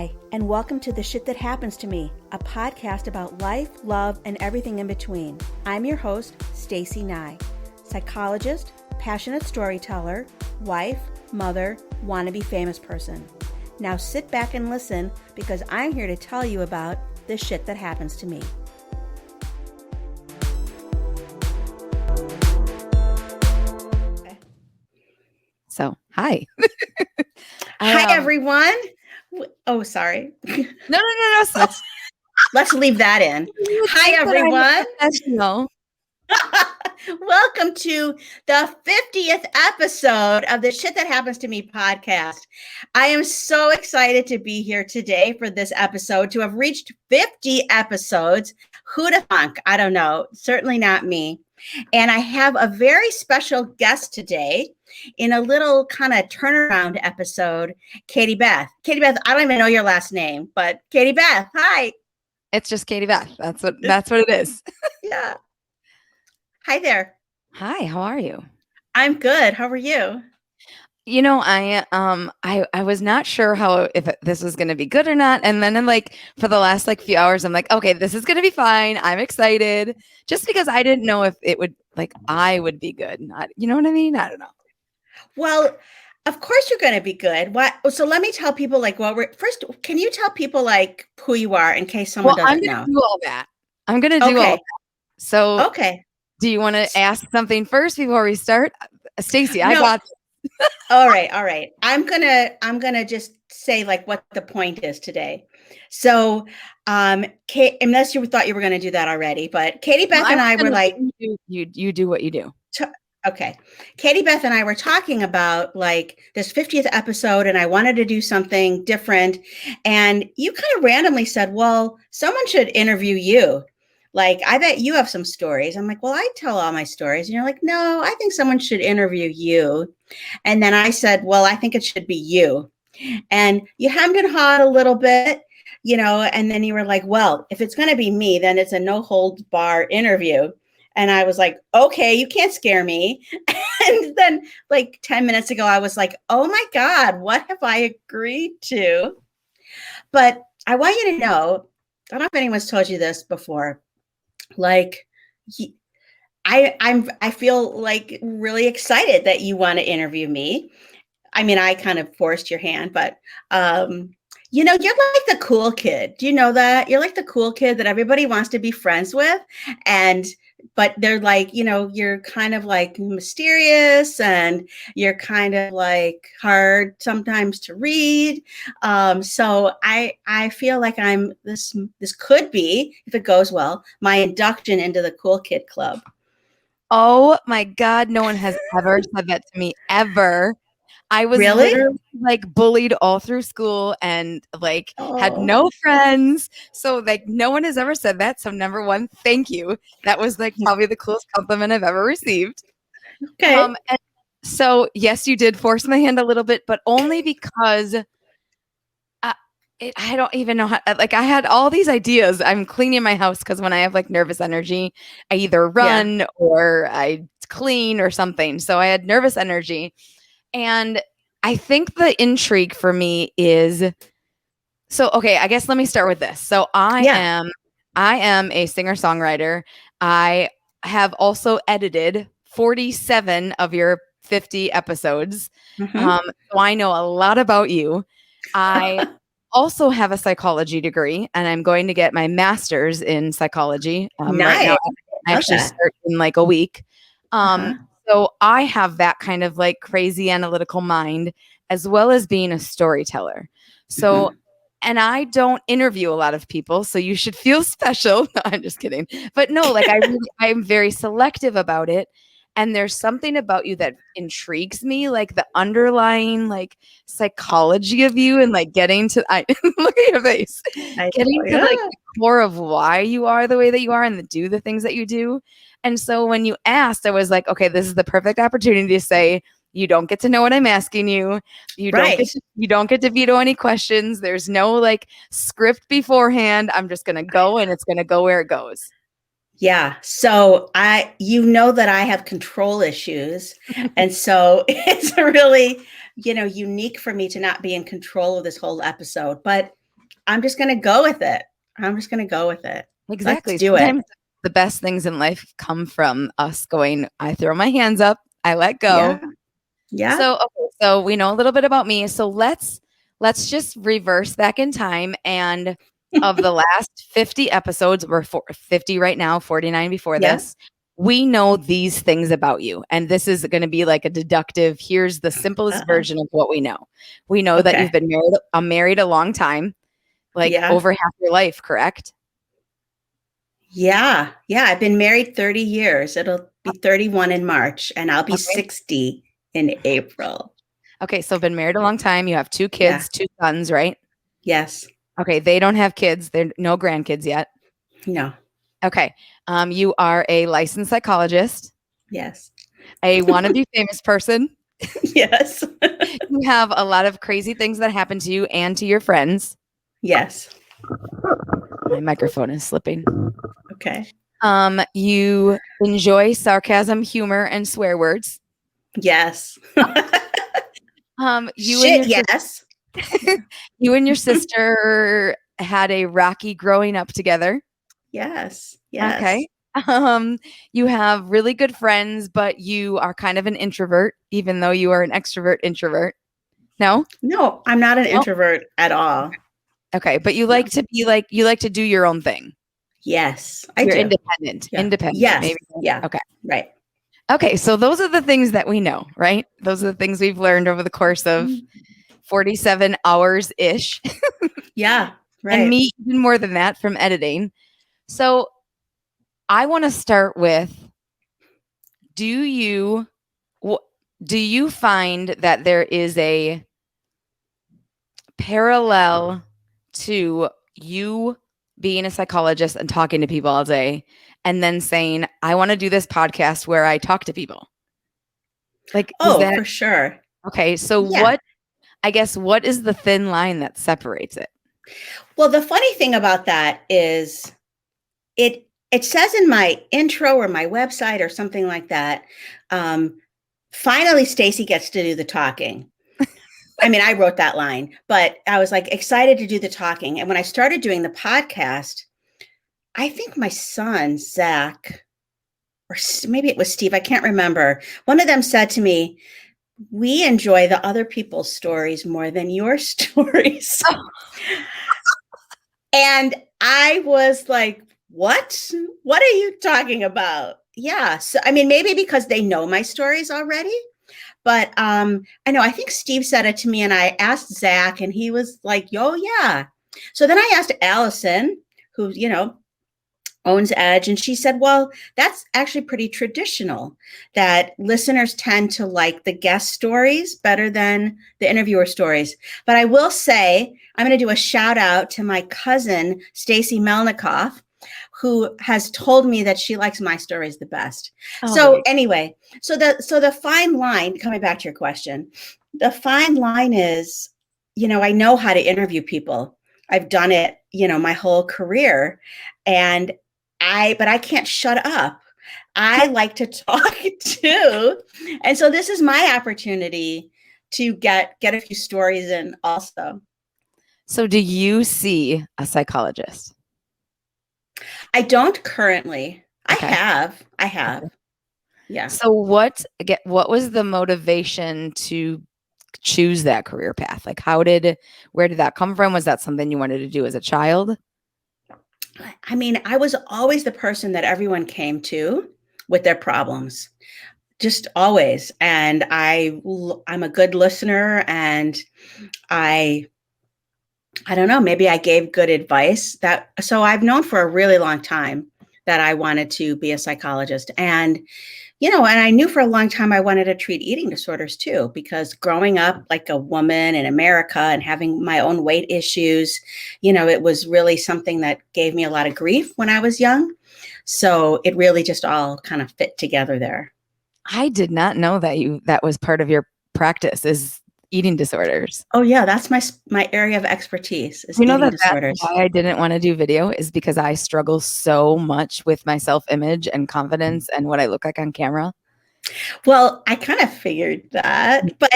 Hi, and welcome to The Shit That Happens to Me, a podcast about life, love, and everything in between. I'm your host, Stacey Nye, psychologist, passionate storyteller, wife, mother, wannabe famous person. Now sit back and listen because I'm here to tell you about the shit that happens to me. So, hi. Hi, everyone. Oh, sorry. No. Let's leave that in. Hi, everyone. Welcome to the 50th episode of the Shit That Happens to Me podcast. I am so excited to be here today for this episode, to have reached 50 episodes. Who'd have thunk? I don't know. Certainly not me. And I have a very special guest today in a little kind of turnaround episode, KatieBeth. KatieBeth, I don't even know your last name, but KatieBeth, hi. It's just KatieBeth. That's what it is. Yeah. Hi there. Hi, how are you? I'm good. How are you? You know, I was not sure if this was going to be good or not, and then for the last few hours, I'm like, okay, this is going to be fine. I'm excited, just because I didn't know if it would I would be good. Not, you know what I mean? I don't know. Well, of course you're going to be good. What? So let me tell people first. Can you tell people who you are in case someone doesn't know? I'm going to do all that. I'm going to do all that. So okay. Do you want to ask something first before we start, Stacey? I got. All right. I'm gonna just say what the point is today. So, unless you thought you were going to do that already, but KatieBeth and I were you do what you do. Okay. KatieBeth and I were talking about this 50th episode, and I wanted to do something different. And you kind of randomly said, well, someone should interview you. I bet you have some stories. I'm like, well, I tell all my stories. And you're like, no, I think someone should interview you. And then I said, well, I think it should be you. And you hemmed and hawed a little bit, and then you were like, well, if it's going to be me, then it's a no holds bar interview. And I was like, okay, you can't scare me. And then 10 minutes ago, I was like, oh my God, what have I agreed to? But I want you to know, I don't know if anyone's told you this before. I feel really excited that you want to interview me. I mean, I kind of forced your hand, but you're like the cool kid. Do you know that? You're like the cool kid that everybody wants to be friends with. But they're you're kind of mysterious, and you're kind of hard sometimes to read. So I feel like I'm this could be, if it goes well, my induction into the cool kid club. Oh my God, no one has ever said that to me ever. I was literally bullied all through school and had no friends. So no one has ever said that. So number one, thank you. That was probably the coolest compliment I've ever received. Okay. And so yes, you did force my hand a little bit, but only because I don't even know how, I had all these ideas. I'm cleaning my house because when I have nervous energy, I either run or I clean or something. So I had nervous energy. And I think the intrigue for me is, okay, I guess let me start with this. So I am a singer-songwriter. I have also edited 47 of your 50 episodes. So I know a lot about you. I also have a psychology degree, and I'm going to get my master's in psychology. Nice. Right now, I actually start in a week. So I have that kind of crazy analytical mind, as well as being a storyteller. So, and I don't interview a lot of people, so you should feel special. No, I'm just kidding. But no, I'm very selective about it. And there's something about you that intrigues me, the underlying psychology of you, and getting to look at your face, getting to the core of why you are the way that you are and do the things that you do. And so when you asked, I was like, okay, this is the perfect opportunity to say, you don't get to know what I'm asking you. You don't get to veto any questions. There's no script beforehand. I'm just going to go, and it's going to go where it goes. Yeah. So that I have control issues. And so it's really, unique for me to not be in control of this whole episode. But I'm just going to go with it. I'm just going to go with it. Exactly. Let's do it. Sometimes the best things in life come from us going, I throw my hands up, I let go. Yeah. So we know a little bit about me. So let's just reverse back in time. And of the last 50 episodes, we're 50 right now, 49 before this. We know these things about you. And this is going to be like a deductive. Here's the simplest version of what we know. We know that you've been married a long time, like over half your life, correct? Yeah. I've been married 30 years. It'll be 31 in March, and I'll be 60 in April. Okay. So been married a long time. You have 2 kids, 2 sons, right? Yes. Okay. They don't have kids. They're no grandkids yet. No. Okay. You are a licensed psychologist. Yes. A wannabe famous person. Yes. You have a lot of crazy things that happen to you and to your friends. Yes. My microphone is slipping. Okay. You enjoy sarcasm, humor, and swear words. Yes. You and your sister had a rocky growing up together. Yes. Okay. You have really good friends, but you are kind of an introvert, even though you are an extrovert introvert. No, I'm not an introvert at all. Okay. But you like to be like, you like to do your own thing. Yes, You're do. Independent. Yeah. Independent. Yes. Maybe. Yeah. Okay. Right. Okay. So those are the things that we know, right? Those are the things we've learned over the course of 47 hours ish. Yeah. Right. And me even more than that from editing. So I want to start with, do you find that there is a parallel to you being a psychologist and talking to people all day and then saying, I want to do this podcast where I talk to people? Like, for sure. Okay. So what is the thin line that separates it? Well, the funny thing about that is it says in my intro or my website or something like that, finally, Stacey gets to do the talking. I mean, I wrote that line, but I was like excited to do the talking. And when I started doing the podcast, I think my son, Zach, or maybe it was Steve, I can't remember. One of them said to me, we enjoy the other people's stories more than your stories. And I was like, what? What are you talking about? Yeah. So, I mean, maybe because they know my stories already. But I know, I think Steve said it to me, and I asked Zach, and he was like, oh, yeah. So then I asked Allison, who, owns Edge, and she said, well, that's actually pretty traditional, that listeners tend to like the guest stories better than the interviewer stories. But I will say, I'm going to do a shout out to my cousin, Stacey Melnikoff, who has told me that she likes my stories the best. Anyway, so the fine line, coming back to your question, the fine line is, I know how to interview people. I've done it, my whole career, but I can't shut up. I like to talk too. And so this is my opportunity to get a few stories in also. So do you see a psychologist? I don't currently. Okay. I have. Okay. Yeah. So what was the motivation to choose that career path? Like where did that come from? Was that something you wanted to do as a child? I mean, I was always the person that everyone came to with their problems, just always. And I'm a good listener, and I don't know, maybe I gave good advice. So I've known for a really long time that I wanted to be a psychologist. And, and I knew for a long time I wanted to treat eating disorders too, because growing up like a woman in America and having my own weight issues, it was really something that gave me a lot of grief when I was young. So it really just all kind of fit together there. I did not know that was part of your practice, is eating disorders. Oh yeah, that's my area of expertise, is eating disorders. That's why I didn't want to do video, is because I struggle so much with my self-image and confidence and what I look like on camera. Well, I kind of figured that, but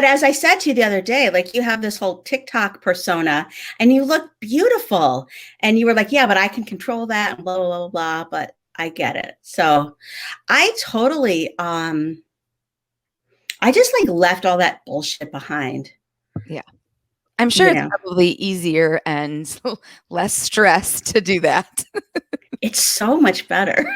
as I said to you the other day, like you have this whole TikTok persona and you look beautiful. And you were like, yeah, but I can control that and blah, blah, blah, blah, but I get it. So I totally I just like left all that bullshit behind. Yeah. I'm sure it's probably easier and less stress to do that. It's so much better.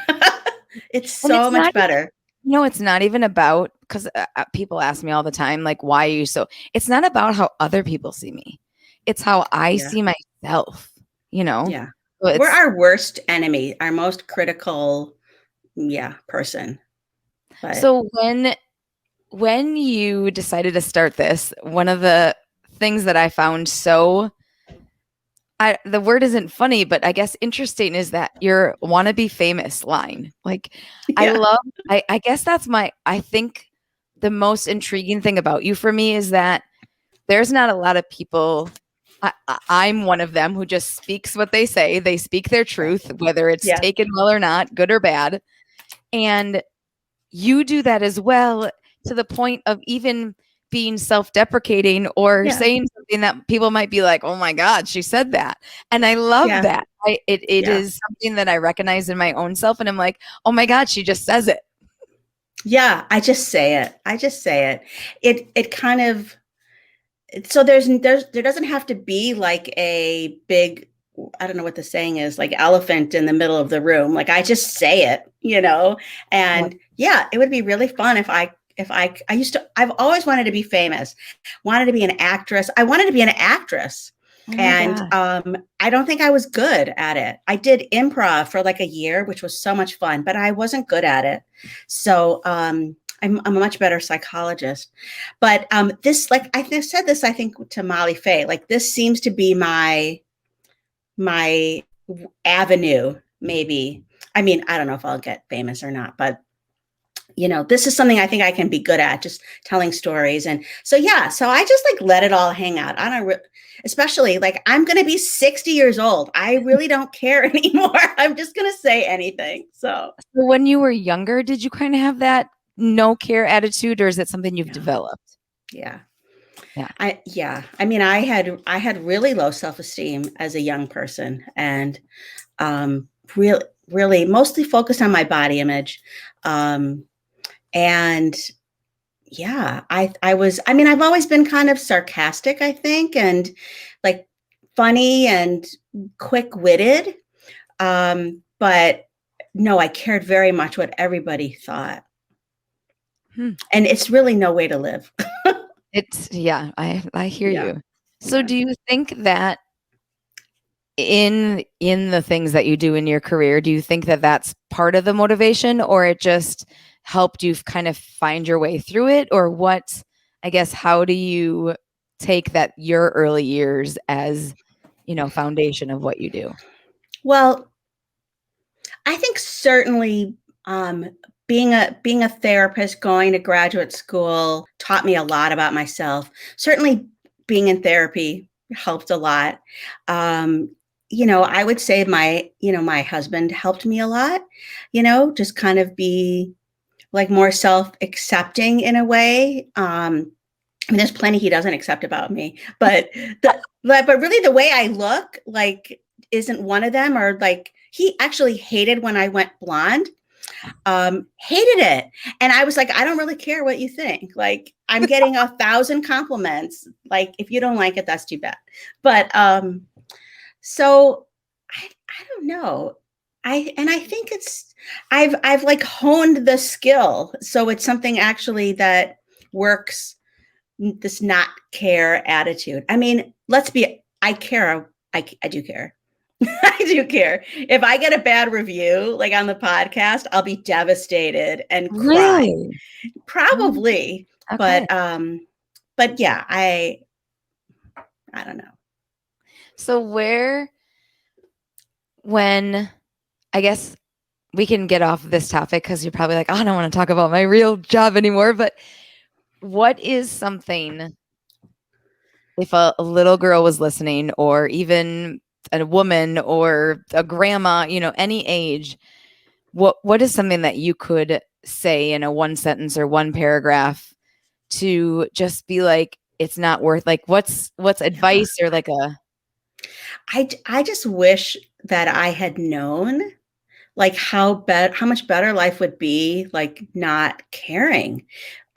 It's so much better. No, it's not even about, because people ask me all the time, like, why are you so, it's not about how other people see me. It's how I see myself, you know? Yeah. So we're our worst enemy, our most critical, person. But. So when you decided to start this, one of the things that I found the word isn't funny, but I guess interesting is that your wannabe famous line. Like, I guess that's I think the most intriguing thing about you for me is that there's not a lot of people. I'm one of them who just speaks what they say. They speak their truth, whether it's taken well or not, good or bad. And you do that as well, to the point of even being self-deprecating or saying something that people might be like, oh my God, she said that. And I love that. It is something that I recognize in my own self. And I'm like, oh my God, she just says it. Yeah, I just say it. It kind of, so there doesn't have to be like a big, I don't know what the saying is, like elephant in the middle of the room. Like I just say it, and it would be really fun if I've always wanted to be famous, wanted to be an actress. I wanted to be an actress. And I don't think I was good at it. I did improv for like a year, which was so much fun, but I wasn't good at it. So I'm a much better psychologist. But this, like I said this, I think to Molly Faye, like this seems to be my avenue, maybe. I mean, I don't know if I'll get famous or not, but this is something I think I can be good at, just telling stories. And so I just like let it all hang out. I don't especially like I'm going to be 60 years old. I really don't care anymore. I'm just going to say anything. So when you were younger, did you kind of have that no care attitude, or is it something you've developed? Yeah. I mean, I had really low self-esteem as a young person, and really mostly focused on my body image. And I've always been kind of sarcastic, I think, and like funny and quick-witted. But no, I cared very much what everybody thought. And it's really no way to live. I hear you. So do you think that in the things that you do in your career, do you think that that's part of the motivation, or it just helped you kind of find your way through it? Or what, I guess, how do you take that your early years as, foundation of what you do? Well, I think certainly being a therapist, going to graduate school taught me a lot about myself. Certainly being in therapy helped a lot. I would say my husband helped me a lot, just kind of be like more self-accepting in a way. I mean, there's plenty he doesn't accept about me, but really the way I look like isn't one of them. Or like he actually hated when I went blonde, hated it. And I was like, I don't really care what you think. Like I'm getting 1,000 compliments. Like if you don't like it, that's too bad. But so I don't know. I think I've like honed the skill. So it's something actually that works, this not care attitude. I mean, I care. I do care. I do care. If I get a bad review, like on the podcast, I'll be devastated and cry. Really? Probably. Okay. But yeah, I don't know. So when I guess we can get off of this topic, because you're probably like, oh, I don't want to talk about my real job anymore. But what is something, if a little girl was listening, or even a woman or a grandma, any age, what is something that you could say in a one sentence or one paragraph to just be like, it's not worth, like, what's advice or like a. I just wish that I had known like how much better life would be, like not caring.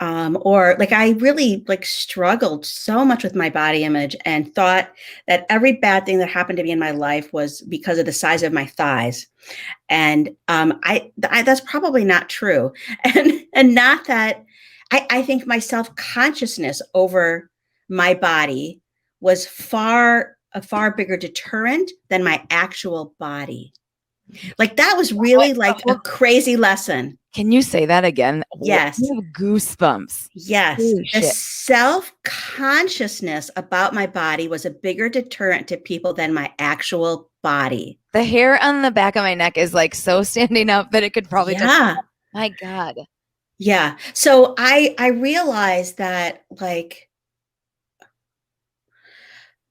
Or like I really like struggled so much with my body image and thought that every bad thing that happened to me in my life was because of the size of my thighs. And that's probably not true. And not that I think my self-consciousness over my body was a far bigger deterrent than my actual body. Like that was really like a crazy lesson. Can you say that again? Yes. You have goosebumps. Yes. Holy The shit. self-consciousness about my body was a bigger deterrent to people than my actual body. The hair on the back of my neck is like so standing up that it could probably touch. My God. Yeah. So I realized that like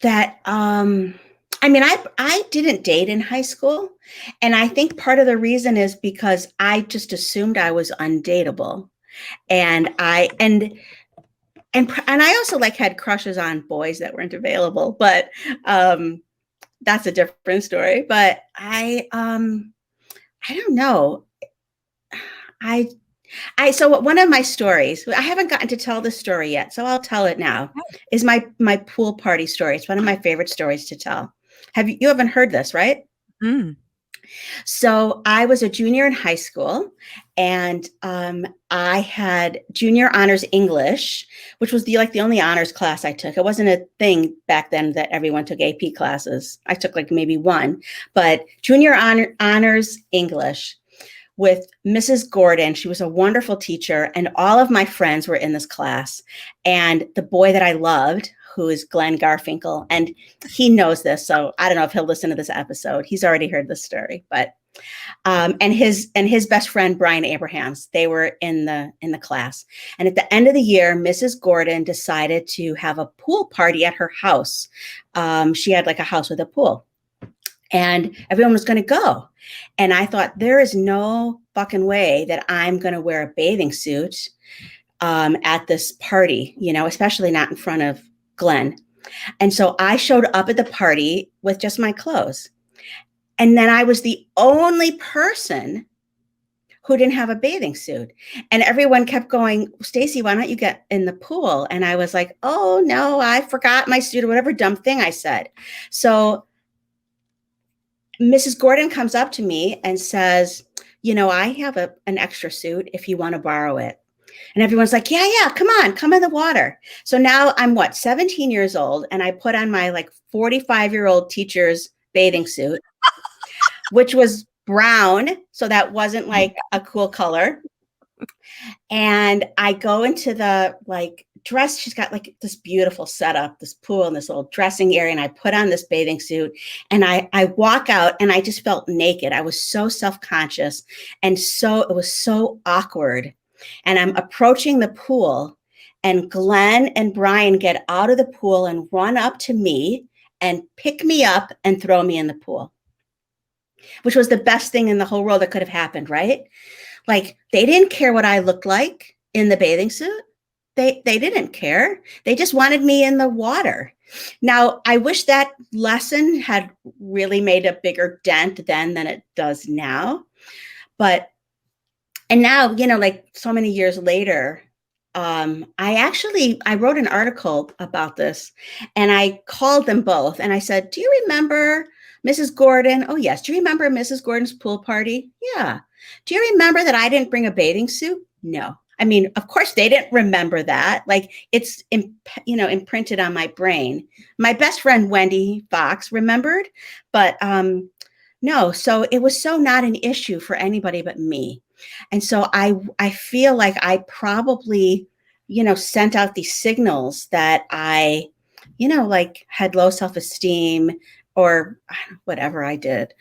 that I mean I didn't date in high school, and I think part of the reason is because I just assumed I was undateable. And I also like had crushes on boys that weren't available, but that's a different story. But I don't know. So one of my stories, I haven't gotten to tell this story yet, so I'll tell it now, is my pool party story. It's one of my favorite stories to tell. You haven't heard this, right? Mm. So I was a junior in high school, and I had junior honors English, which was the only honors class I took. It wasn't a thing back then that everyone took AP classes. I took like maybe one, but junior honors English with Mrs. Gordon. She was a wonderful teacher, and all of my friends were in this class. And the boy that I loved, who is Glenn Garfinkel, and he knows this, so I don't know if he'll listen to this episode. He's already heard this story, but and his best friend Brian Abrahams, they were in the class. And at the end of the year, Mrs. Gordon decided to have a pool party at her house. She had like a house with a pool, and everyone was going to go. And I thought, there is no fucking way that I'm going to wear a bathing suit at this party, especially not in front of Glenn. And so I showed up at the party with just my clothes. And then I was the only person who didn't have a bathing suit. And everyone kept going, Stacey, why don't you get in the pool? And I was like, oh no, I forgot my suit, or whatever dumb thing I said. So Mrs. Gordon comes up to me and says, I have an extra suit if you want to borrow it. And everyone's like, yeah, come on, come in the water. So now I'm 17 years old, and I put on my like 45-year-old teacher's bathing suit, which was brown. So that wasn't like a cool color. And I go into the like dress. She's got like this beautiful setup, this pool and this little dressing area. And I put on this bathing suit, and I walk out, and I just felt naked. I was so self-conscious, and it was so awkward. And I'm approaching the pool, and Glenn and Brian get out of the pool and run up to me and pick me up and throw me in the pool, which was the best thing in the whole world that could have happened, right? Like, they didn't care what I looked like in the bathing suit. They didn't care. They just wanted me in the water. Now, I wish that lesson had really made a bigger dent then than it does now. And now, like so many years later, I wrote an article about this, and I called them both, and I said, do you remember Mrs. Gordon? Oh, yes. Do you remember Mrs. Gordon's pool party? Yeah. Do you remember that I didn't bring a bathing suit? No. I mean, of course they didn't remember that. Like, it's, imprinted on my brain. My best friend, Wendy Fox, remembered, but no. So it was so not an issue for anybody but me. And so I feel like I probably, sent out these signals that I, like had low self-esteem or whatever I did.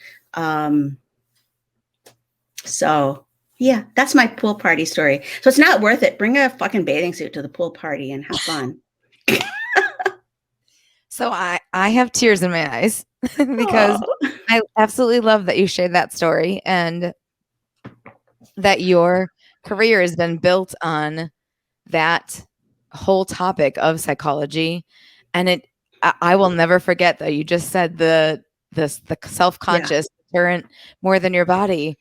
So yeah, that's my pool party story. So it's not worth it. Bring a fucking bathing suit to the pool party and have fun. So I have tears in my eyes because I absolutely love that you shared that story, and that your career has been built on that whole topic of psychology. And I will never forget that you just said the self-conscious deterrent more than your body,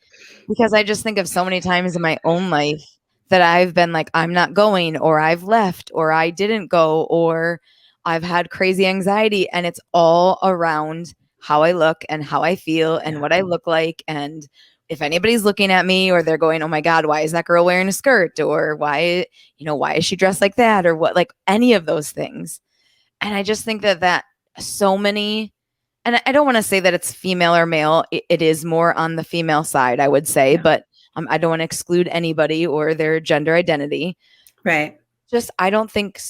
because I just think of so many times in my own life that I've been like, I'm not going, or I've left, or I didn't go, or I've had crazy anxiety, and it's all around how I look and how I feel and what I look like. And if anybody's looking at me or they're going, oh my God, why is that girl wearing a skirt? Or why is she dressed like that? Or what, like any of those things. And I just think that so many, and I don't want to say that it's female or male. It is more on the female side, I would say, but I don't want to exclude anybody or their gender identity. Right. Just, I don't think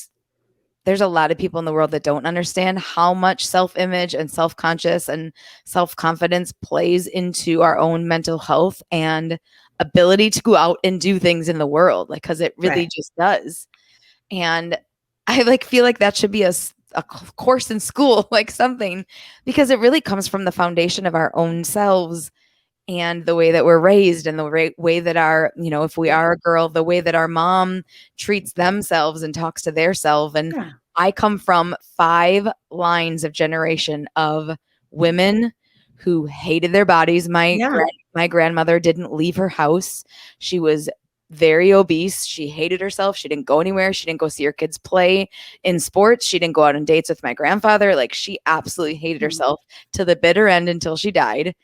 there's a lot of people in the world that don't understand how much self-image and self-conscious and self-confidence plays into our own mental health and ability to go out and do things in the world, like, because it really just does. And I feel like that should be a course in school, like something, because it really comes from the foundation of our own selves and the way that we're raised and the way that our, if we are a girl, the way that our mom treats themselves and talks to their self. And I come from 5 lines of generation of women who hated their bodies. My grandmother didn't leave her house. She was very obese. She hated herself. She didn't go anywhere. She didn't go see her kids play in sports. She didn't go out on dates with my grandfather. Like, she absolutely hated herself to the bitter end until she died.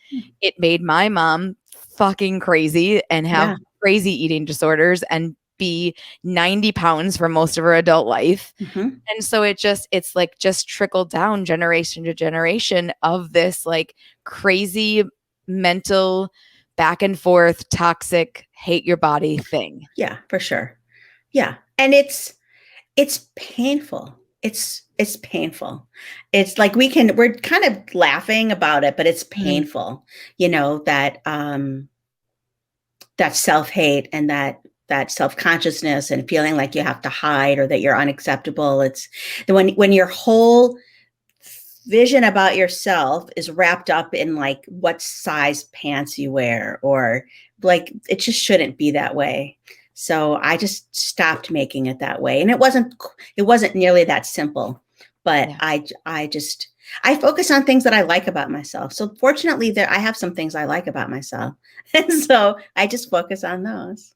It made my mom fucking crazy and have crazy eating disorders and be 90 pounds for most of her adult life. And so it's like just trickled down generation to generation of this like crazy mental back and forth, toxic, hate your body thing. Yeah, for sure. Yeah. And it's painful. It's painful. It's like we're kind of laughing about it, but it's painful, that self-hate and that self-consciousness and feeling like you have to hide or that you're unacceptable. It's when your whole vision about yourself is wrapped up in like what size pants you wear, or like, it just shouldn't be that way. So I just stopped making it that way. And it wasn't nearly that simple, but I focus on things that I like about myself. So fortunately I have some things I like about myself. And so I just focus on those.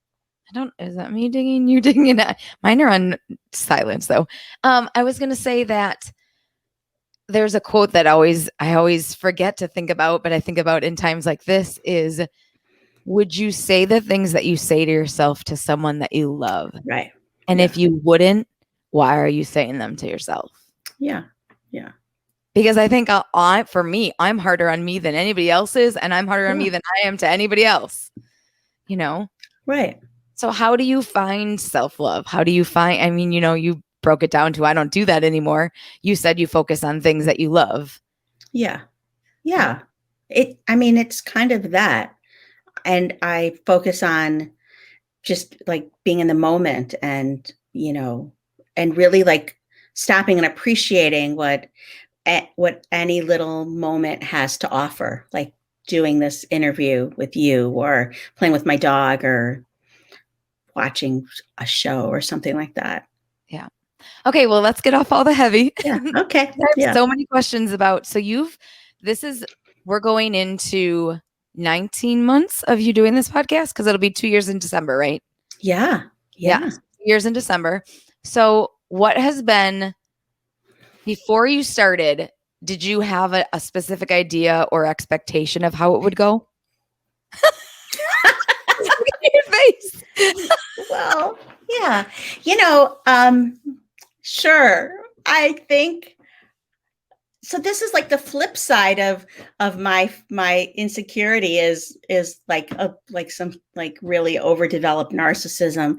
Is that me digging? You digging it? Mine are on silence though. I was going to say that there's a quote that I always forget to think about, but I think about in times like this is, would you say the things that you say to yourself to someone that you love? Right. And if you wouldn't, why are you saying them to yourself? Yeah. Yeah. Because I think for me, I'm harder on me than anybody else is. And I'm harder on me than I am to anybody else, Right. So how do you find self-love? How do you find, you broke it down to, I don't do that anymore. You said you focus on things that you love. Yeah. Yeah. It's kind of that. And I focus on just like being in the moment and, and really like stopping and appreciating what any little moment has to offer, like doing this interview with you or playing with my dog or watching a show or something like that. Yeah. Okay. Well, let's get off all the heavy. Yeah. Okay. I have so many questions about, we're going into 19 months of you doing this podcast, because it'll be 2 years in December, right? Yeah. 2 years in December. So what has been, before you started, did you have a specific idea or expectation of how it would go? Your face. Well, yeah. Sure. I think so. This is like the flip side of my insecurity is like some like really overdeveloped narcissism,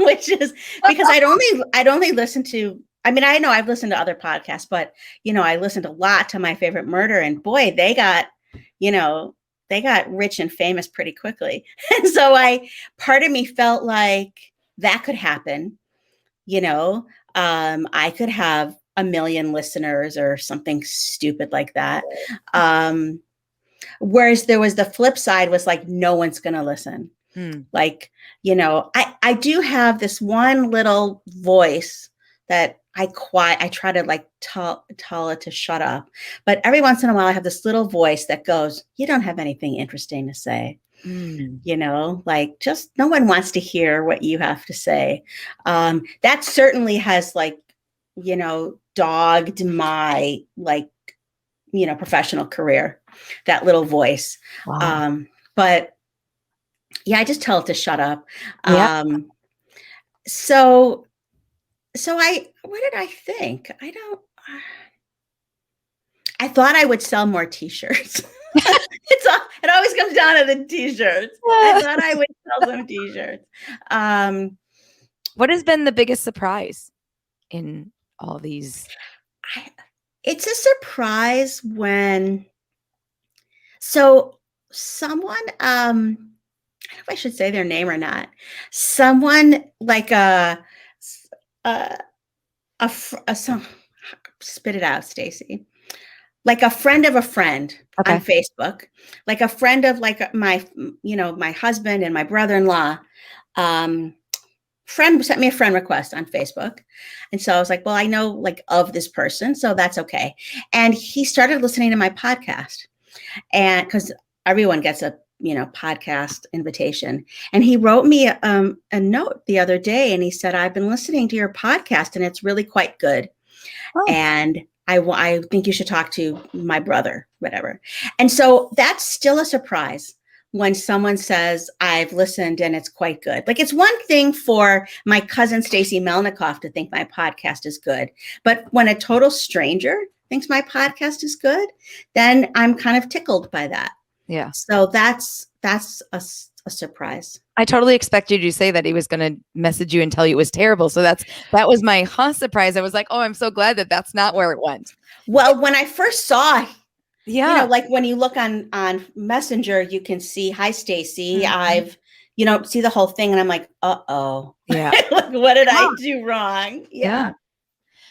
which is because I'd only listen to. I know I've listened to other podcasts, but I listened a lot to My Favorite Murder, and boy, they got rich and famous pretty quickly. And so part of me felt like that could happen. I could have 1 million listeners or something stupid like that. Whereas there was the flip side was like, no one's going to listen. Like, I do have this one little voice that I try to like tell it to shut up. But every once in a while I have this little voice that goes, you don't have anything interesting to say. Like just no one wants to hear what you have to say. That certainly has like, dogged my like, professional career, that little voice. Wow. But yeah, I just tell it to shut up. Yeah. So what did I think? I thought I would sell more t-shirts. It always comes down to the t-shirts. I thought I would sell some t-shirts. What has been the biggest surprise in all these? It's a surprise when, so someone, I don't know if I should say their name or not. Someone like spit it out, Stacey. Like a friend of a friend on Facebook, like a friend of like my husband and my brother-in-law, friend sent me a friend request on Facebook. And so I was like, well, I know like of this person, so that's okay. And he started listening to my podcast, and because everyone gets a podcast invitation. And he wrote me a note the other day, and he said, I've been listening to your podcast and it's really quite good. And I think you should talk to my brother, whatever. And so that's still a surprise when someone says, I've listened and it's quite good. Like, it's one thing for my cousin, Stacey Melnikoff, to think my podcast is good. But when a total stranger thinks my podcast is good, then I'm kind of tickled by that. Yeah. So that's a surprise. I totally expected you to say that he was going to message you and tell you it was terrible. So that was my surprise. I was like, oh, I'm so glad that that's not where it went. Well, when I first saw, like when you look on Messenger, you can see, hi, Stacey. I've, see the whole thing. And I'm like, uh-oh. Yeah. Like, what did I do wrong? Yeah.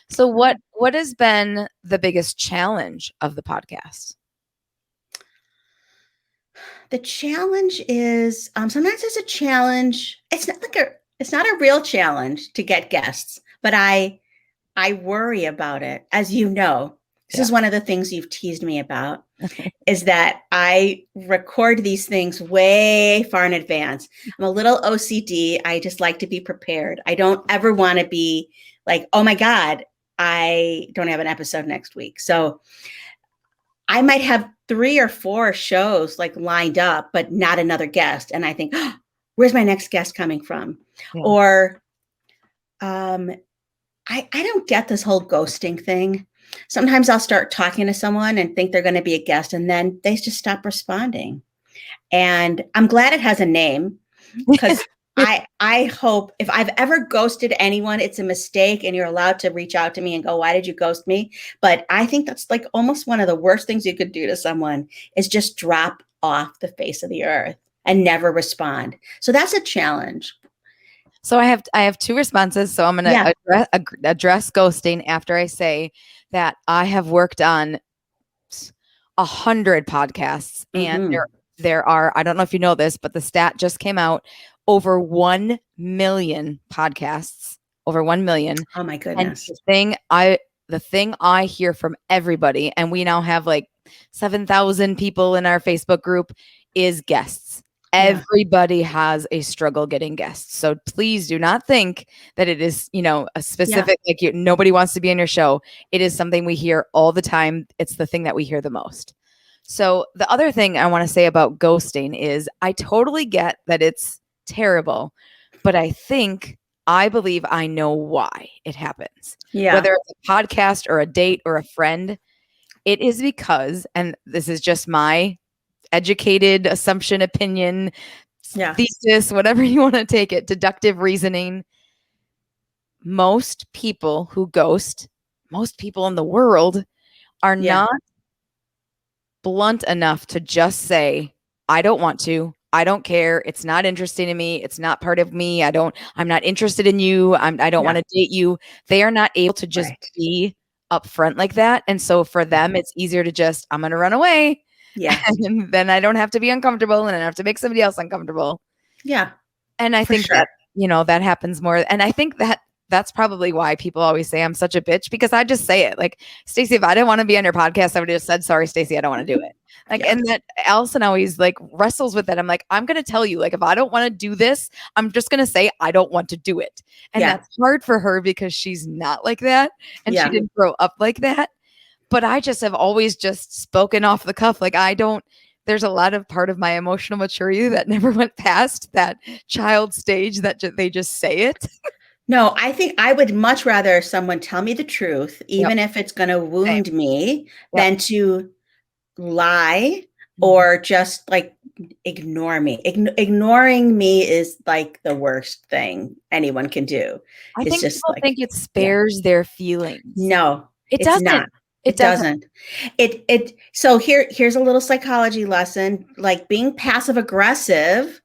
So what has been the biggest challenge of the podcast? The challenge is sometimes it's a challenge. It's not a real challenge to get guests, but I worry about it. As you know, this is one of the things you've teased me about, is that I record these things way far in advance. I'm a little OCD. I just like to be prepared. I don't ever want to be like, oh my God, I don't have an episode next week. So I might have 3 or 4 shows like lined up, but not another guest. And I think, oh, where's my next guest coming from? Yeah. Or I don't get this whole ghosting thing. Sometimes I'll start talking to someone and think they're going to be a guest, and then they just stop responding. And I'm glad it has a name, because I hope if I've ever ghosted anyone, it's a mistake, and you're allowed to reach out to me and go, why did you ghost me? But I think that's like almost one of the worst things you could do to someone, is just drop off the face of the earth and never respond. So that's a challenge. So I have 2 responses. So I'm going to address ghosting after I say that I have worked on 100 podcasts, and there are, I don't know if you know this, but the stat just came out, over 1 million podcasts, over 1 million. Oh my goodness. And the thing I hear from everybody, and we now have like 7,000 people in our Facebook group, is guests. Everybody has a struggle getting guests. So please do not think that it is, a specific, nobody wants to be on your show. It is something we hear all the time. It's the thing that we hear the most. So the other thing I want to say about ghosting is I totally get that it's terrible, but I believe I know why it happens. Yeah. Whether it's a podcast or a date or a friend, it is because, and this is just my educated assumption, opinion, thesis, whatever you want to take it, deductive reasoning. Most people who ghost, most people in the world are not blunt enough to just say, I don't want to, I don't care, it's not interesting to me, it's not part of me, I'm not interested in you, I don't want to date you. They are not able to just be upfront like that. And so for them, it's easier to just, I'm going to run away. Yeah. And then I don't have to be uncomfortable, and I don't have to make somebody else uncomfortable. Yeah, And I for think that, sure. that happens more. And I think that that's probably why people always say I'm such a bitch, because I just say it. Like, Stacey, if I didn't want to be on your podcast, I would have just said, sorry, Stacey, I don't want to do it. Like, Yeah. and that Allison always like wrestles with that. I'm like, I'm going to tell you, like, if I don't want to do this, I'm just going to say I don't want to do it. And Yeah. that's hard for her because she's not like that. And she Yeah. didn't grow up like that. But I just have always just spoken off the cuff. Like, there's a lot of part of my emotional maturity that never went past that child stage that they just say it. No, I think I would much rather someone tell me the truth, Yep. even if it's going to Same. wound me, Yep. than to lie Mhm. or just like ignore me. Ignoring me is like the worst thing anyone can do. I It's think just people like, think it yeah, spares their feelings. no, It it's doesn't. not. It It doesn't. doesn't. So here's a little psychology lesson. Like being passive aggressive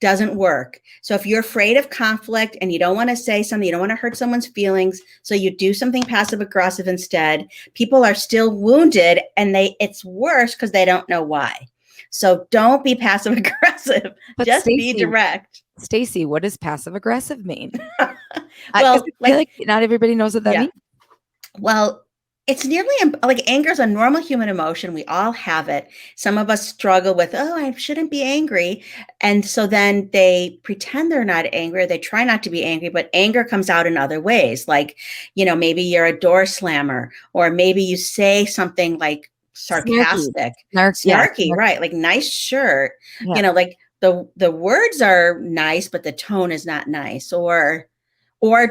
doesn't work. So if you're afraid of conflict and you don't want to say something, you don't want to hurt someone's feelings, so you do something passive aggressive instead, people are still wounded and it's worse because they don't know why. So don't be passive aggressive. But Just be direct. Stacey, what does passive aggressive mean? Because Well, I feel like not everybody knows what that yeah. means. Well, it's nearly like anger is a normal human emotion. We all have it. Some of us struggle with, oh, I shouldn't be angry. And so then they pretend they're not angry. They try not to be angry, but anger comes out in other ways. Like, maybe you're a door slammer, or maybe you say something like Snarky. sarcastic, Yeah. snarky, right? Like nice shirt, Yeah. like the words are nice, but the tone is not nice, or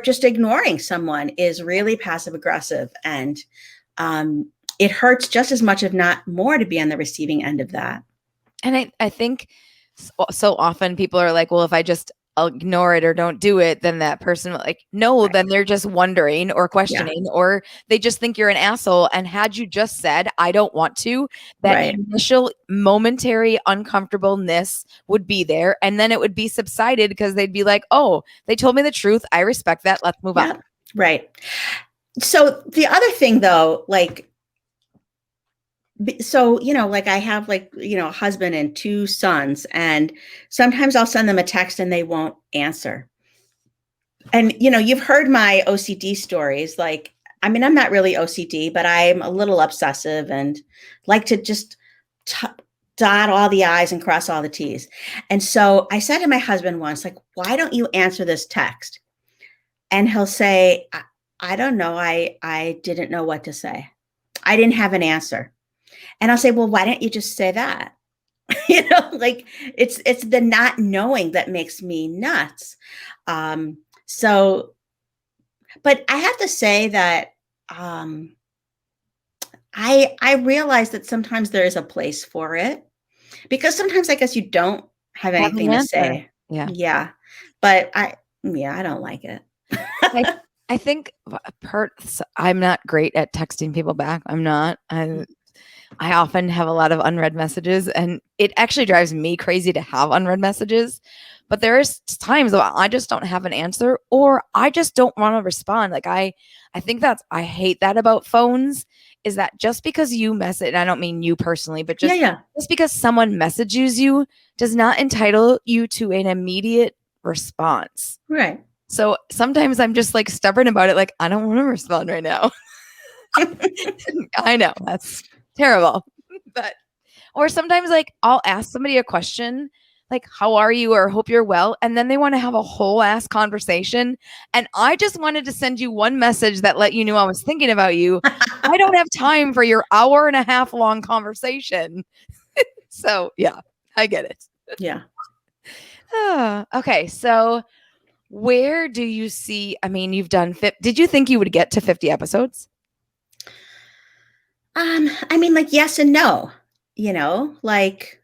just ignoring someone is really passive aggressive, and it hurts just as much, if not more, to be on the receiving end of that. And I think so often people are like, well, if I just ignore it or don't do it, then that person will, like, no, Right. then they're just wondering or Yeah. questioning, or they just think you're an asshole. And had you just said, I don't want to, that Right. initial momentary uncomfortableness would be there. And then it would be subsided because they'd be like, oh, they told me the truth. I respect that. Let's move Yeah. on. Right. So the other thing though, like, so, like I have like, a husband and two sons, and sometimes I'll send them a text and they won't answer. And, you've heard my OCD stories. Like, I mean, I'm not really OCD, but I'm a little obsessive and like to just t- dot all the I's and cross all the T's. And so I said to my husband once, like, why don't you answer this text? And he'll say, I don't know. I didn't know what to say. I didn't have an answer. And I'll say, well, why don't you just say that? Like it's the not knowing that makes me nuts. So, but I have to say that I realize that sometimes there is a place for it, because sometimes I guess you don't have Have an anything to answer. say. Yeah. Yeah, but I don't like it. I think I'm not great at texting people back. I'm not. I often have a lot of unread messages, and it actually drives me crazy to have unread messages. But there is times that I just don't have an answer, or I just don't want to respond. Like I think I hate that about phones, is that just because you message, and I don't mean you personally, but Yeah. just because someone messages you does not entitle you to an immediate response. Right. So sometimes I'm just like stubborn about it. Like, I don't want to respond right now. I know that's terrible. But, or sometimes like I'll ask somebody a question like, how are you, or hope you're well, and then they want to have a whole ass conversation, and I just wanted to send you one message that let you know I was thinking about you. I don't have time for your hour and a half long conversation. So yeah, I get it. Yeah. Okay, so where do you see, I mean, you've done did you think you would get to 50 episodes? I mean, like, yes and no, like,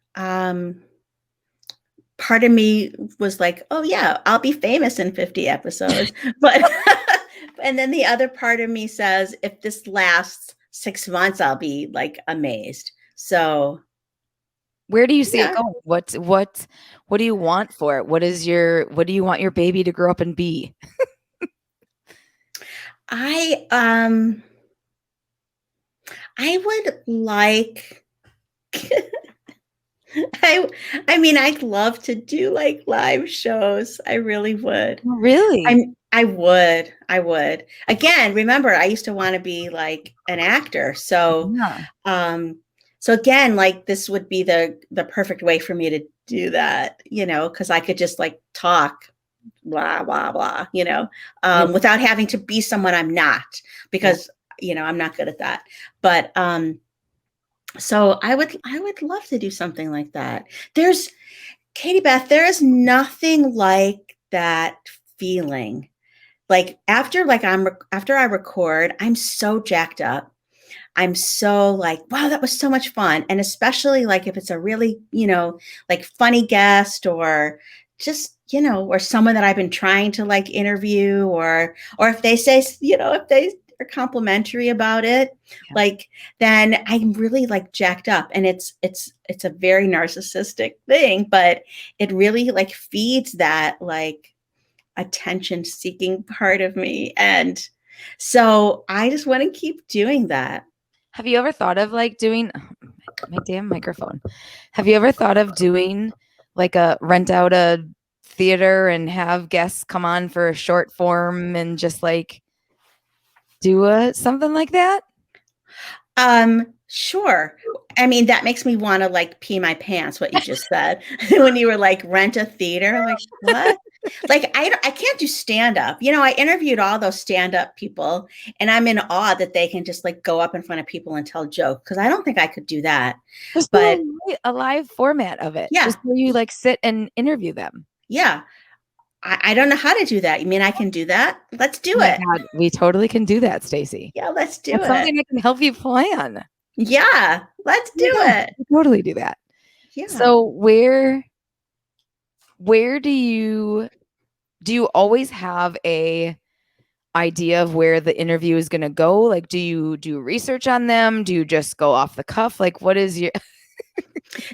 part of me was like, oh yeah, I'll be famous in 50 episodes. But, and then the other part of me says, if this lasts 6 months, I'll be like amazed. So where do you see it yeah, going? What do you want for it? What do you want your baby to grow up and be? I would like, I mean, I'd love to do like live shows. I really would. Really? I would. Again, remember, I used to want to be like an actor. Yeah. Um, so again, like this would be the perfect way for me to do that, because I could just like talk, blah, blah, blah, Yeah. without having to be someone I'm not, Yeah. because, I'm not good at that. But so I would love to do something like that. KatieBeth, there is nothing like that feeling. Like after I record, I'm so jacked up. I'm so like, wow, that was so much fun. And especially like if it's a really, like funny guest, or just, or someone that I've been trying to like interview, or if they say, if they are complimentary about it, Yeah. like then I'm really like jacked up. And it's a very narcissistic thing, but it really like feeds that like attention seeking part of me. And so I just want to keep doing that. Have you ever thought of like doing my damn microphone? Have you ever thought of doing like a rent out a theater and have guests come on for a short form and just like do something like that? Sure. I mean, that makes me want to like pee my pants, what you just said. When you were like rent a theater, like what? Like I can't do stand up. I interviewed all those stand up people, and I'm in awe that they can just like go up in front of people and tell jokes, because I don't think I could do that. Just do But a live format of it. yeah, Just where you like sit and interview them. yeah. I don't know how to do that. You mean I can do that? Let's do Oh my it. God, we totally can do that, Stacey. Yeah, let's do That's it. something I can help you plan. Yeah, let's Oh do my God, it. we totally do that. Yeah. So where do you always have a idea of where the interview is going to go? Like, do you do research on them? Do you just go off the cuff? Like, what is your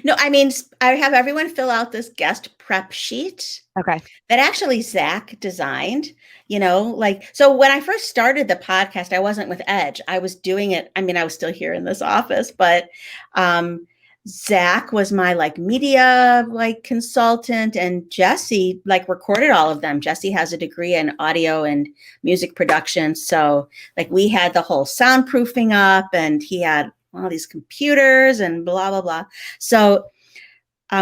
No, I mean, I have everyone fill out this guest prep sheet Okay. that actually Zach designed, like, so when I first started the podcast, I wasn't with Edge. I was doing it. I mean, I was still here in this office, but Zach was my like media like consultant, and Jesse like recorded all of them. Jesse has a degree in audio and music production. So like we had the whole soundproofing up, and he had all these computers and blah, blah, blah. So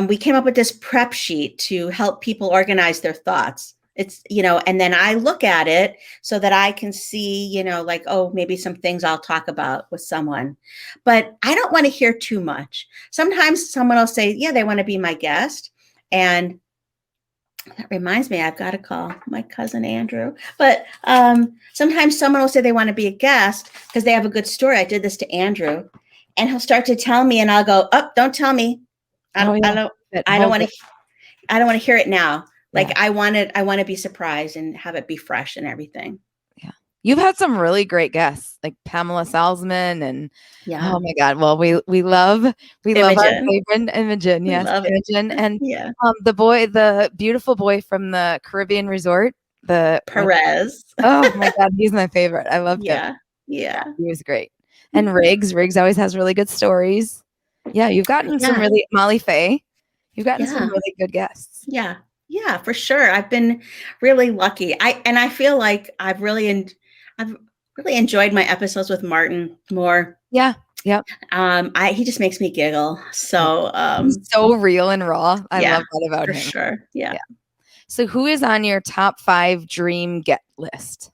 we came up with this prep sheet to help people organize their thoughts. It's, and then I look at it so that I can see, like, oh, maybe some things I'll talk about with someone. But I don't want to hear too much. Sometimes someone will say, yeah, they want to be my guest. And that reminds me, I've got to call my cousin Andrew. But sometimes someone will say they want to be a guest because they have a good story. I did this to Andrew, and he'll start to tell me, and I'll go, "Oh, don't tell me. I don't want to. I don't want to hear it now. Like I want to be surprised and have it be fresh and everything." Yeah. You've had some really great guests, like Pamela Salzman and Yeah. oh my God. Well, we love our Imogen. favorite Imogen. We Yes, love it. Imogen. And Yeah. the beautiful boy from the Caribbean resort, Perez. oh my God, he's my favorite. I loved him. Yeah. Yeah. He was great. And Riggs always has really good stories. Yeah, you've gotten some Yeah. really Molly Faye. You've gotten some Yeah. really good guests. Yeah. Yeah, for sure. I've been really lucky. I feel like I've really enjoyed my episodes with Martin more. Yeah. Yep. He just makes me giggle. So He's so real and raw. I yeah, love that about for him. sure. Yeah. So who is on your top 5 dream get list?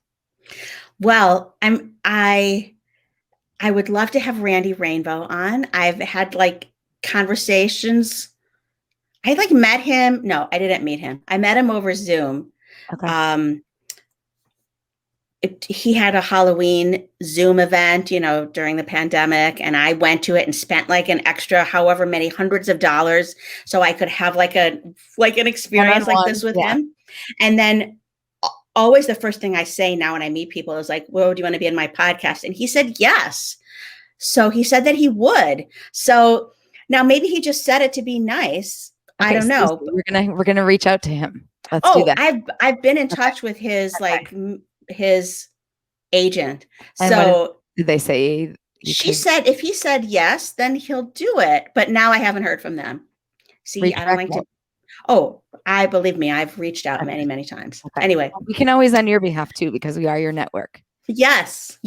Well, I would love to have Randy Rainbow on. I've had like conversations. I like met him. No, I didn't meet him. I met him over Zoom. Okay. He had a Halloween Zoom event, during the pandemic, and I went to it and spent like an extra however many hundreds of dollars so I could have like an experience like this with him. And then always the first thing I say now when I meet people is like, "Well, do you want to be in my podcast?" And he said yes. So he said that he would. So now maybe he just said it to be nice. Okay, I don't know. We're gonna reach out to him. Let's do that. I've been in touch with his his agent. So did they say? She said if he said yes, then he'll do it. But now I haven't heard from them. See, I don't Retract like that. to. Oh, I believe me, I've reached out Okay. many, many times. Okay. Anyway. We can always on your behalf too, because we are your network. Yes.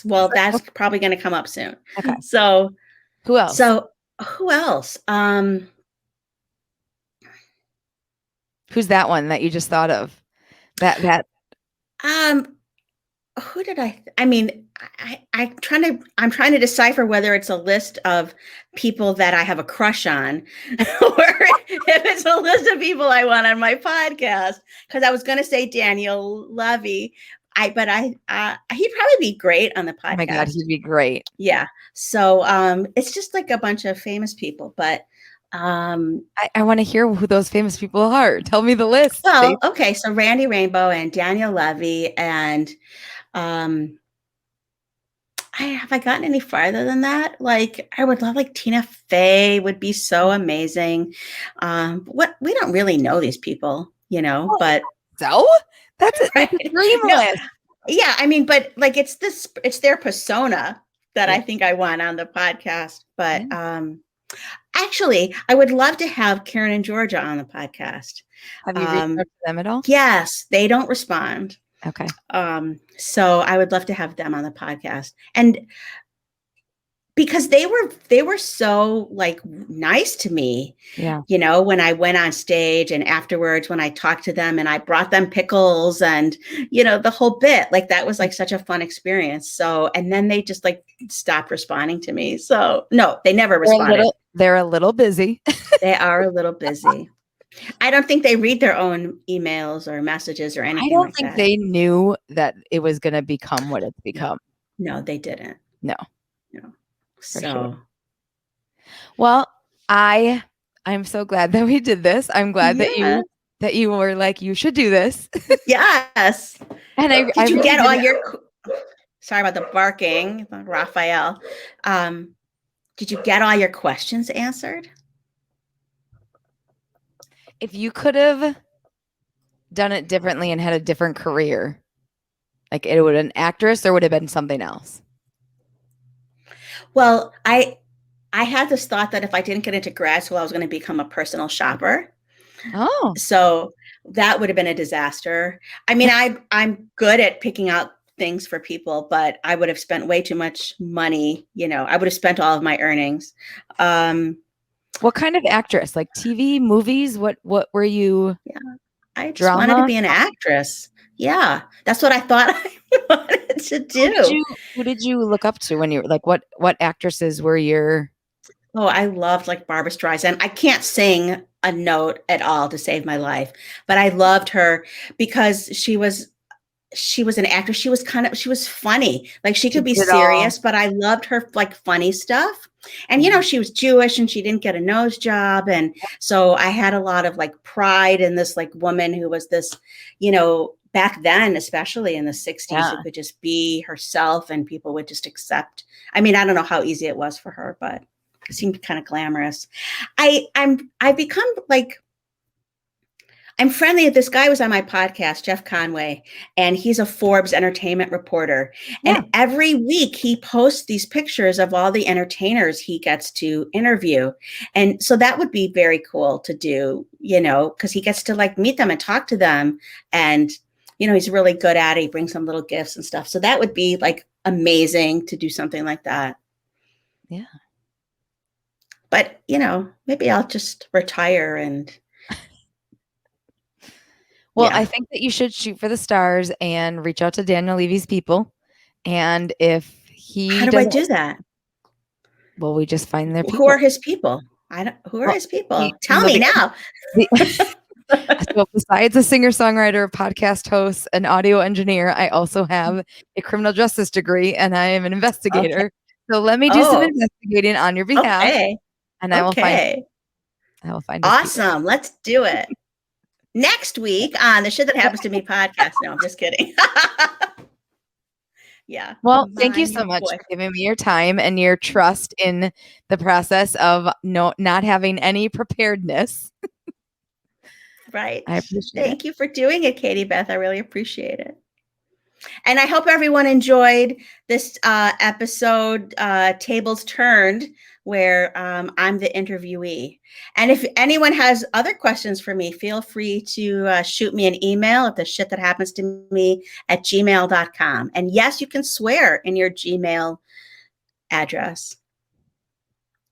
Well, that's probably going to come up soon. Okay. So who else? Who else? Who's that one that you just thought of? That Who did I mean, I'm trying to decipher whether it's a list of people that I have a crush on or if it's a list of people I want on my podcast. Because I was going to say Daniel Levy, he'd probably be great on the podcast. Oh my God, he'd be great. Yeah. So it's just like a bunch of famous people, but I want to hear who those famous people are. Tell me the list. Well, okay. So Randy Rainbow and Daniel Levy and have I gotten any farther than that? Like, I would love, like, Tina Fey would be so amazing. We don't really know these people, but so that's a dream list. Yeah, I mean, but like it's their persona that I think I want on the podcast. But actually, I would love to have Karen and Georgia on the podcast. Have you reached out to them at all? Yes, they don't respond. Okay. So I would love to have them on the podcast. And because they were so like nice to me, when I went on stage and afterwards when I talked to them and I brought them pickles and, the whole bit, like that was like such a fun experience. So, and then they just like stopped responding to me. So no, they never responded. They're a little busy. They are a little busy. I don't think they read their own emails or messages or anything. I don't think they knew that it was going to become what it's become. No, they didn't. No. So, sure. Well, I'm so glad that we did this. I'm glad that you were like, you should do this. Yes. And did you get all your? Sorry about the barking, Raphael. Did you get all your questions answered? If you could have done it differently and had a different career, like it would have been an actress or would have been something else? Well, I had this thought that if I didn't get into grad school, I was going to become a personal shopper. Oh. So that would have been a disaster. I mean, I'm good at picking out things for people, but I would have spent way too much money. I would have spent all of my earnings. What kind of actress? Like TV, movies? What were you? Yeah, I just wanted to be an actress. Yeah, that's what I thought I wanted to do. Who did you look up to when you were like, what actresses were your? Oh, I loved like Barbra Streisand. I can't sing a note at all to save my life, but I loved her because she was an actress. She was funny. Like she could be serious, but I loved her like funny stuff. And, she was Jewish and she didn't get a nose job. And so I had a lot of like pride in this like woman who was this, back then, especially in the 60s, who could just be herself and people would just accept. I mean, I don't know how easy it was for her, but it seemed kind of glamorous. I've become like, I'm friendly. This guy was on my podcast, Jeff Conway, and he's a Forbes entertainment reporter. And every week he posts these pictures of all the entertainers he gets to interview. And so that would be very cool to do, because he gets to like meet them and talk to them. And, he's really good at it. He brings them little gifts and stuff. So that would be like amazing to do something like that. Yeah. But, maybe I'll just retire and. Well, I think that you should shoot for the stars and reach out to Daniel Levy's people. And if he How do I do that? Well, we just find their people. Who are his people? Who are his people? Tell me now. So besides a singer-songwriter, a podcast host, an audio engineer, I also have a criminal justice degree and I am an investigator. Okay. So let me do some investigating on your behalf. Okay. And I will find awesome. Let's do it. Next week on the Shit That Happens to Me podcast. No, I'm just kidding. Yeah. Well, thank you so much for giving me your time and your trust in the process of not having any preparedness. Right. I appreciate it. Thank you for doing it, KatieBeth. I really appreciate it. And I hope everyone enjoyed this episode, Tables Turned, where I'm the interviewee. And if anyone has other questions for me, feel free to shoot me an email at theshithatappenstomeme@gmail.com. And yes, you can swear in your Gmail address.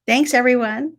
Thanks, everyone.